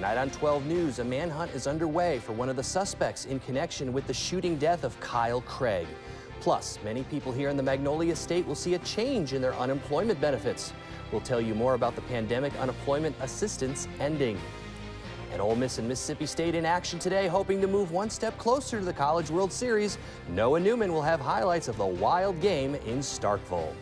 Tonight on 12 News, a manhunt is underway for one of the suspects in connection with the shooting death of Kyle Craig. Plus, many people here in the Magnolia State will see a change in their unemployment benefits. We'll tell you more about the pandemic unemployment assistance ending. And Ole Miss and Mississippi State in action today, hoping to move one step closer to the College World Series. Noah Newman will have highlights of the wild game in Starkville.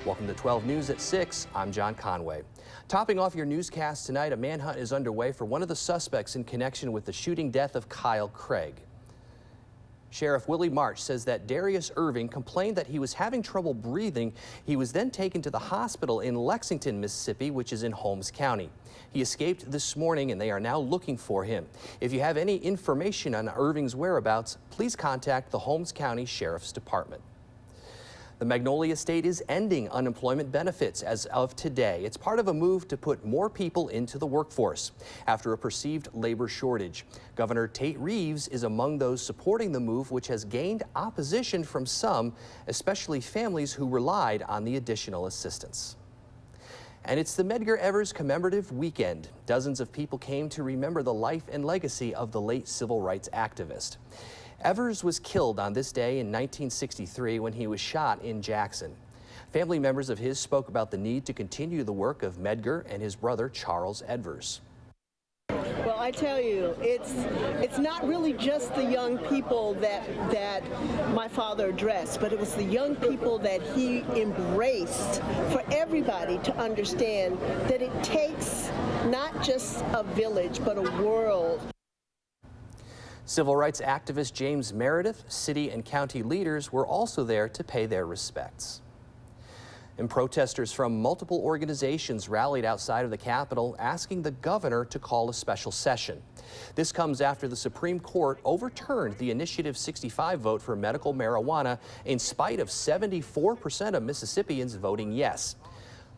Welcome to 12 News at 6. I'm John Conway. Topping off your newscast tonight, a manhunt is underway for one of the suspects in connection with the shooting death of Kyle Craig. Sheriff Willie March says that Darius Irving complained that he was having trouble breathing. He was then taken to the hospital in Lexington, Mississippi, which is in Holmes County. He escaped this morning and they are now looking for him. If you have any information on Irving's whereabouts, please contact the Holmes County Sheriff's Department. The Magnolia State is ending unemployment benefits as of today. It's part of a move to put more people into the workforce after a perceived labor shortage. Governor Tate Reeves is among those supporting the move, which has gained opposition from some, especially families who relied on the additional assistance. And it's the Medgar Evers commemorative weekend. Dozens of people came to remember the life and legacy of the late civil rights activist. Evers was killed on this day in 1963 when he was shot in Jackson. Family members of his spoke about the need to continue the work of Medgar and his brother Charles Evers. Well, I tell you, it's not really just the young people that my father addressed, but it was the young people that he embraced, for everybody to understand that it takes not just a village, but a world. Civil rights activist James Meredith, city and county leaders were also there to pay their respects. And protesters from multiple organizations rallied outside of the Capitol asking the governor to call a special session. This comes after the Supreme Court overturned the Initiative 65 vote for medical marijuana in spite of 74% of Mississippians voting yes.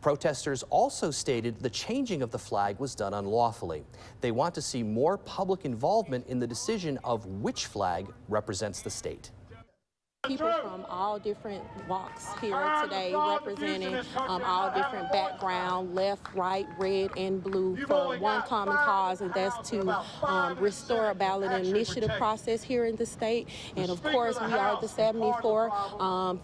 Protesters also stated the changing of the flag was done unlawfully. They want to see more public involvement in the decision of which flag represents the state. People from all different walks here today, representing all different background, left, right, red, and blue, for one common cause, and that's to restore a ballot initiative process here in the state. And of course, we are the 74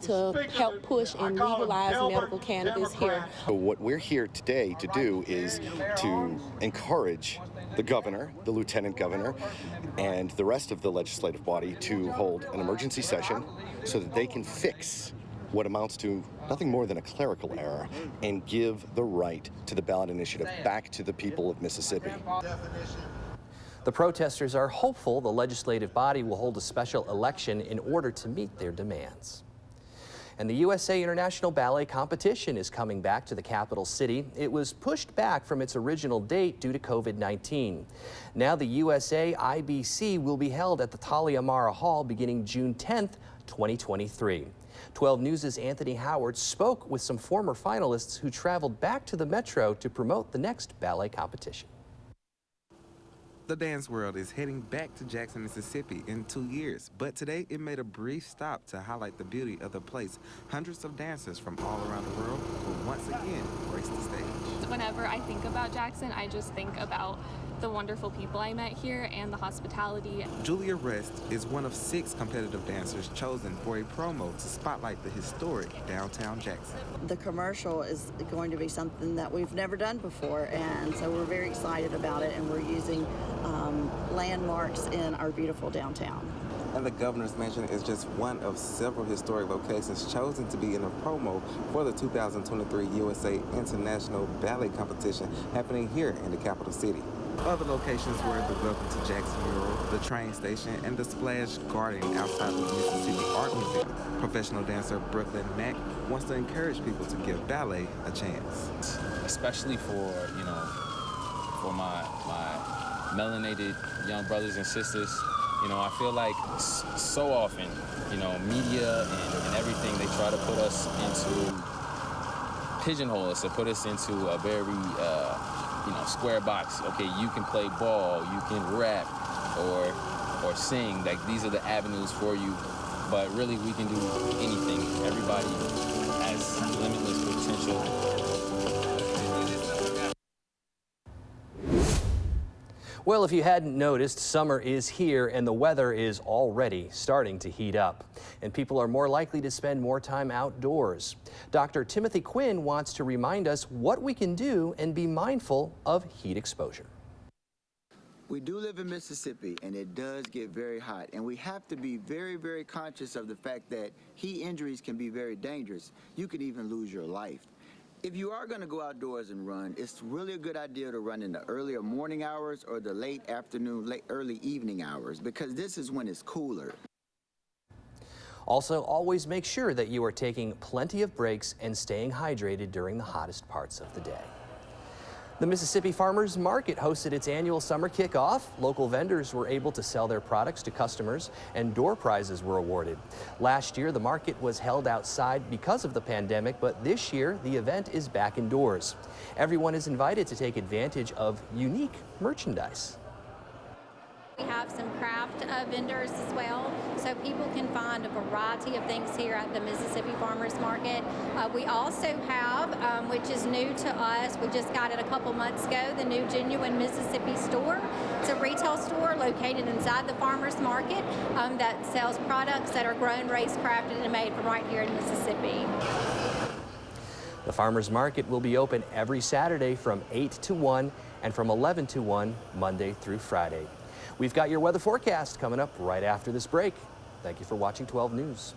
to help push and legalize medical cannabis here. So what we're here today to do is to encourage the governor, the lieutenant governor, and the rest of the legislative body to hold an emergency session so that they can fix what amounts to nothing more than a clerical error and give the right to the ballot initiative back to the people of Mississippi. The protesters are hopeful the legislative body will hold a special election in order to meet their demands. And the USA International Ballet Competition is coming back to the capital city. It was pushed back from its original date due to COVID-19. Now the USA IBC will be held at the Talia Mara Hall beginning June 10th, 2023. 12 News' Anthony Howard spoke with some former finalists who traveled back to the Metro to promote the next ballet competition. The dance world is heading back to Jackson, Mississippi in 2 years, but today it made a brief stop to highlight the beauty of the place. Hundreds of dancers from all around the world will once again grace the stage. Whenever I think about Jackson, I just think about the wonderful people I met here and the hospitality. Julia Rest is one of 6 competitive dancers chosen for a promo to spotlight the historic downtown Jackson. The commercial is going to be something that we've never done before, and so we're very excited about it, and we're using landmarks in our beautiful downtown. And the Governor's Mansion is just one of several historic locations chosen to be in a promo for the 2023 USA International Ballet Competition happening here in the capital city. Other locations were the Welcome to Jackson mural, the train station, and the Splash Garden outside the Mississippi Art Museum. Professional dancer Brooklyn Mack wants to encourage people to give ballet a chance. Especially for, for my melanated young brothers and sisters. I feel like so often, media and everything, they try to put us into, pigeonhole us, or put us into a very, square box. Okay, you can play ball, you can rap, or sing. Like, these are the avenues for you. But really, we can do anything. Everybody has limitless potential. Well, if you hadn't noticed, summer is here and the weather is already starting to heat up. And people are more likely to spend more time outdoors. Dr. Timothy Quinn wants to remind us what we can do and be mindful of heat exposure. We do live in Mississippi, and it does get very hot, and we have to be very, very conscious of the fact that heat injuries can be very dangerous. You can even lose your life. If you are going to go outdoors and run, it's really a good idea to run in the earlier morning hours or the late afternoon, early evening hours, because this is when it's cooler. Also, always make sure that you are taking plenty of breaks and staying hydrated during the hottest parts of the day. The Mississippi Farmers Market hosted its annual summer kickoff. Local vendors were able to sell their products to customers and door prizes were awarded. Last year, the market was held outside because of the pandemic, but this year, the event is back indoors. Everyone is invited to take advantage of unique merchandise. We have some craft vendors as well, so people can find a variety of things here at the Mississippi Farmers Market. We also have, which is new to us, we just got it a couple months ago, the new Genuine Mississippi store. It's a retail store located inside the Farmers Market that sells products that are grown, raised, crafted, and made from right here in Mississippi. The Farmers Market will be open every Saturday from 8 to 1 and from 11 to 1 Monday through Friday. We've got your weather forecast coming up right after this break. Thank you for watching 12 News.